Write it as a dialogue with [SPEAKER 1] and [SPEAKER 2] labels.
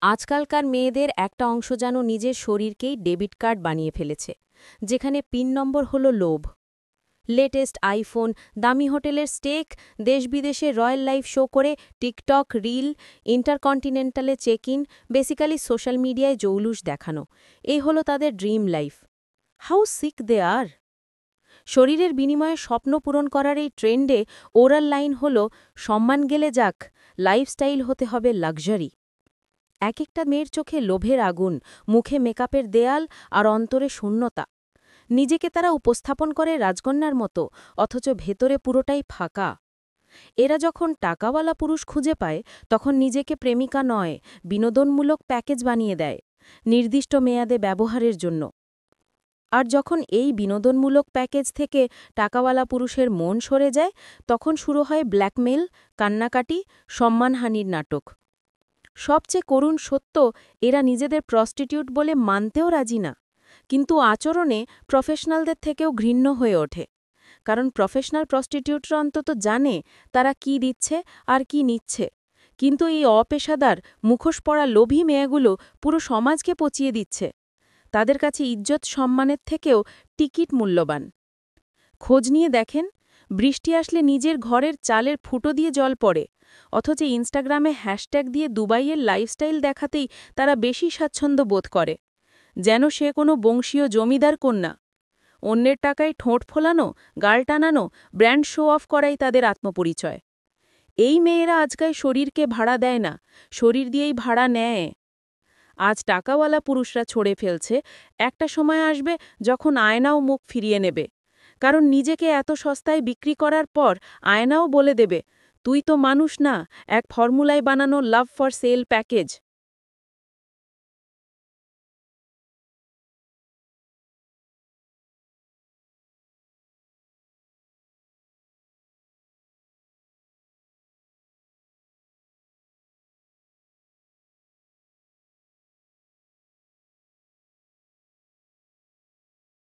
[SPEAKER 1] আজকালকার মেয়েদের একটা অংশ যেন নিজের শরীরকেই ডেবিট কার্ড বানিয়ে ফেলেছে, যেখানে পিন নম্বর হলো লোভ। লেটেস্ট আইফোন, দামি হোটেলের স্টেক, দেশ-বিদেশে রয়্যাল লাইফ শো করে টিকটক, রিল, ইন্টারকন্টিনেন্টালে চেক ইন, বেসিক্যালি সোশ্যাল মিডিয়ায় জৌলুস দেখানো। এই হলো তাদের dream life. How sick they are! শরীরের বিনিময়ে স্বপ্ন পূরণ করার এই ট্রেন্ডে ওরাল লাইন হল, সম্মান গেলে যাক, লাইফস্টাইল হতে হবে লাক্সারি। এক একটা মেয়ের চোখে লোভের আগুন, মুখে মেকআপের দেয়াল আর অন্তরে শূন্যতা। নিজেকে তারা উপস্থাপন করে রাজকন্যার মতো, অথচ ভেতরে পুরোটাই ফাঁকা। এরা যখন টাকাওয়ালা পুরুষ খুঁজে পায়, তখন নিজেকে প্রেমিকা নয়, বিনোদনমূলক প্যাকেজ বানিয়ে দেয়, নির্দিষ্ট মেয়াদে ব্যবহারের জন্য। আর যখন এই বিনোদনমূলক প্যাকেজ থেকে টাকাওয়ালা পুরুষের মন সরে যায়, তখন শুরু হয় ব্ল্যাকমেল, কান্নাকাটি, সম্মানহানির নাটক। সবচেয়ে করুণ সত্য, এরা নিজেদের প্রস্টিটিউট বলে মানতেও রাজি না, কিন্তু আচরণে প্রফেশনালদের থেকেও ঘৃণ্য হয়ে ওঠে। কারণ প্রফেশনাল প্রস্টিটিউটরা অন্তত জানে তারা কি দিচ্ছে আর কি নিচ্ছে, কিন্তু এই অপেশাদার, মুখোশ পরা লোভী মেয়েগুলো পুরো সমাজকে পচিয়ে দিচ্ছে। তাদের কাছে ইজ্জত সম্মানের থেকেও টিকিট মূল্যবান। খোঁজ নিয়ে দেখেন, বৃষ্টি আসলে নিজের ঘরের চালের ফুটো দিয়ে জল পড়ে, অথচ ইনস্টাগ্রামে হ্যাশট্যাগ দিয়ে দুবাইয়ের লাইফস্টাইল দেখাতেই তারা বেশি স্বাচ্ছন্দ্য বোধ করে, যেন সে কোনো বংশীয় জমিদার কন্যা। অন্যের টাকায় ঠোঁট ফোলানো, গাল টানানো, ব্র্যান্ড শো অফ করাই তাদের আত্মপরিচয়। এই মেয়েরা আজকাল শরীরকে ভাড়া দেয় না, শরীর দিয়েই ভাড়া নেয়। আজ টাকাওয়ালা পুরুষরা ছড়ে ফেলছে, একটা সময় আসবে যখন আয়নাও মুখ ফিরিয়ে নেবে। কারণ নিজেকে এত সস্তায় বিক্রি করার পর আয়নাও বলে দেবে, তুই তো মানুষ না, এক ফর্মুলায় বানানো লাভ ফর সেল প্যাকেজ।